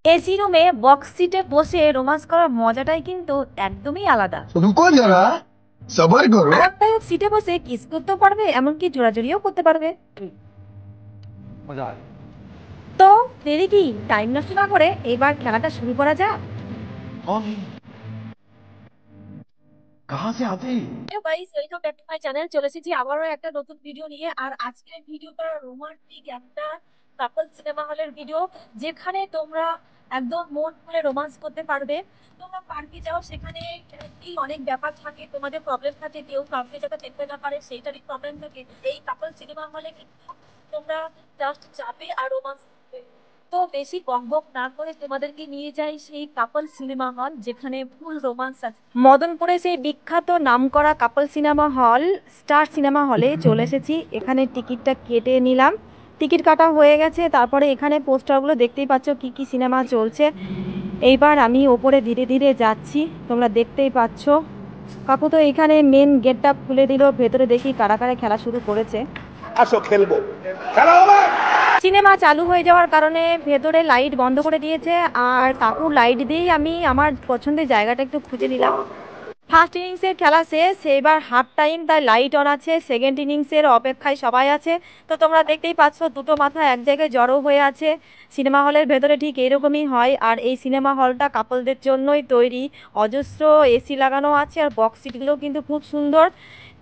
AC রুমে box সিটে বসে রোমান্স করার মজাটাই কিন্তু একদমই আলাদা। रुको जरा, सबर करो। আরামদায়ক সিটে বসে কিস করতেও পারবে, এমনকি জোড়াজড়িও করতে পারবে। मजा आ তো দেরি কি, টাইম নষ্ট না করে এবার খেলাটা শুরু করা যাক। कौन कहाँ से आते हैं? Hello guys, welcome back to my channel. চলে এসেছি আবারও একটা নতুন ভিডিও নিয়ে। আর আজকের ভিডিওটা রোমান্টিক একটা কাপল সিনেমা হলের ভিডিও, যেখানে তোমরা একদম মন খুলে রোমান্স করতে পারবে। তোমরা পার্কে যাও, সেখানে কি অনেক ব্যাপার থাকে, তোমাদের প্রবলেম থাকে, কেউ কাউকে যাতে দেখতে না পারে সেইটারই প্রবলেম থাকে। এই কাপল সিনেমা হলে কিন্তু তোমরা জাস্ট যাবে আর রোমান্স করবে। তো বেশি বকবক না করে তোমাদেরকে নিয়ে যাই সেই কাপল সিনেমা হল, যেখানে ফুল রোমান্স আছে। মদনপুরে সেই বিখ্যাত নামকরা কাপল সিনেমা হল স্টার সিনেমা হলে চলে এসেছি। এখানে টিকিটটা কেটে নিলাম, টিকিট কাটা হয়ে গেছে। তারপরে এখানে পোস্টারগুলো দেখতেই পাচ্ছ কি কি সিনেমা চলছে। এইবার আমি ওপরে ধীরে ধীরে যাচ্ছি, তোমরা দেখতেই পাচ্ছ। কাকু তো এখানে মেন গেটটা খুলে দিল, ভেতরে দেখি কারা কারা খেলা শুরু করেছে। আসো খেলবো, খেলা হবে। সিনেমা চালু হয়ে যাওয়ার কারণে ভেতরে লাইট বন্ধ করে দিয়েছে, আর কাকুর লাইট দিয়েই আমি আমার পছন্দের জায়গাটা একটু খুঁজে নিলাম। ফার্স্ট ইনিংসের খেলা শেষ, এবার হাফ টাইম, তাই লাইট অন আছে। সেকেন্ড ইনিংসের অপেক্ষায় সবাই আছে। তো তোমরা দেখতেই পাচ্ছ দুটো মাথা এক জায়গায় জড়ো হয়ে আছে। সিনেমা হলের ভেতরে ঠিক এরকমই হয়। আর এই সিনেমা হলটা কাপলদের জন্যই তৈরি। অজস্র এসি লাগানো আছে, আর বক্স সিটগুলো কিন্তু খুব সুন্দর।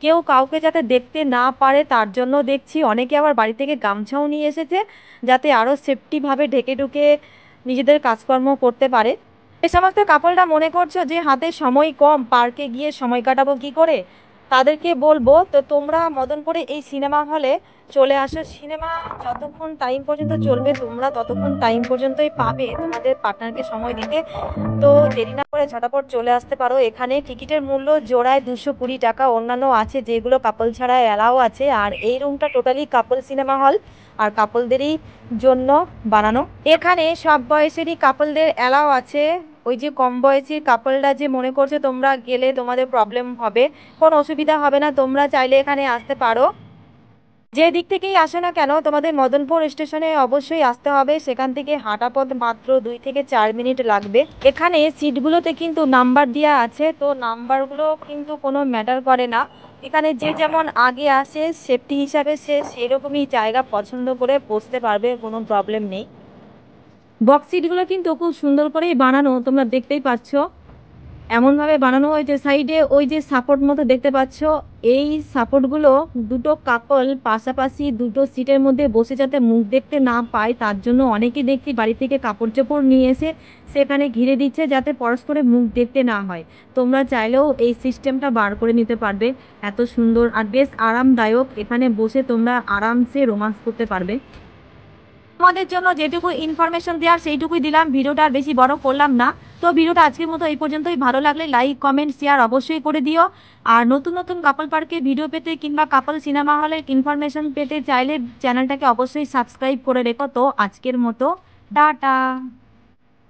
কেউ কাউকে যাতে দেখতে না পারে তার জন্য দেখছি অনেকে আবার বাড়ি থেকে গামছাও নিয়ে এসেছে, যাতে আরও সেফটিভাবে ঢেকে ঢুকে নিজেদের কাজকর্ম করতে পারে। এই সমস্ত কাপলরা মনে করছো যে হাতে সময় কম, পার্কে গিয়ে সময় কাটাবো কি করে, তাদেরকে বলবো তো তোমরা মদনপুরে এই সিনেমা হলে চলে আসো। সিনেমা যতক্ষণ টাইম পর্যন্ত চলবে তোমরা ততক্ষণ টাইম পর্যন্তই পাবে তোমাদের পার্টনারকে সময় দিতে। তো দেরি না করে ঝটাপট চলে আসতে পারো। এখানে টিকিটের মূল্য জোড়ায় 220 টাকা, অন্যান্য আছে যেগুলো কাপল ছাড়া অ্যালাও আছে। আর এই রুমটা টোটালি কাপল সিনেমা হল আর কাপলদেরই জন্য বানানো। এখানে সব বয়সেরই কাপলদের অ্যালাও আছে। ওই যে কম বয়সী কাপলরা যে মনে করছে তোমরা গেলে তোমাদের প্রবলেম হবে, কোনো অসুবিধা হবে না, তোমরা চাইলে এখানে আসতে পারো। যে দিক থেকেই আসো না কেন তোমাদের মদনপুর স্টেশনে অবশ্যই আসতে হবে। সেখান থেকে হাঁটা পথ মাত্র 2 থেকে 4 মিনিট লাগবে। এখানে সিটগুলোতে কিন্তু নাম্বার দেওয়া আছে, তো নাম্বারগুলো কিন্তু কোনো ম্যাটার করে না। এখানে যে যেমন আগে আসে সেফটি হিসাবে সে সেরকমই জায়গা পছন্দ করে বসতে পারবে, কোনো প্রবলেম নেই। বক্স সিটগুলো কিন্তু খুব সুন্দর করেই বানানো, তোমরা দেখতেই পাচ্ছ। এমনভাবে বানানো হয়েছে সাইডে ওই যে সাপোর্ট মতো দেখতে পাচ্ছ, এই সাপোর্টগুলো দুটো কাপল পাশাপাশি দুটো সিটের মধ্যে বসে যাতে মুখ দেখতে না পায় তার জন্য অনেকেই দেখছি বাড়ি থেকে কাপড় চোপড় নিয়ে এসে সেখানে ঘিরে দিচ্ছে যাতে পরস্পরের মুখ দেখতে না হয়। তোমরা চাইলেও এই সিস্টেমটা বার করে নিতে পারবে। এত সুন্দর আর বেশ আরামদায়ক, এখানে বসে তোমরা আরামসে রোমান্স করতে পারবে। তোমাদের জন্য যেটুকু ইনফরমেশন দেওয়ার সেইটুকুই দিলাম, ভিডিওটা আর বেশি বড় করলাম না। তো ভিডিওটা আজকের মতো এই পর্যন্তই। ভালো লাগলে লাইক কমেন্ট শেয়ার অবশ্যই করে দিও। আর নতুন নতুন কাপল পার্কের ভিডিও পেতে কিংবা কাপল সিনেমা হলের ইনফরমেশন পেতে চাইলে চ্যানেলটাকে অবশ্যই সাবস্ক্রাইব করে রেখো। তো আজকের মতো টাটা।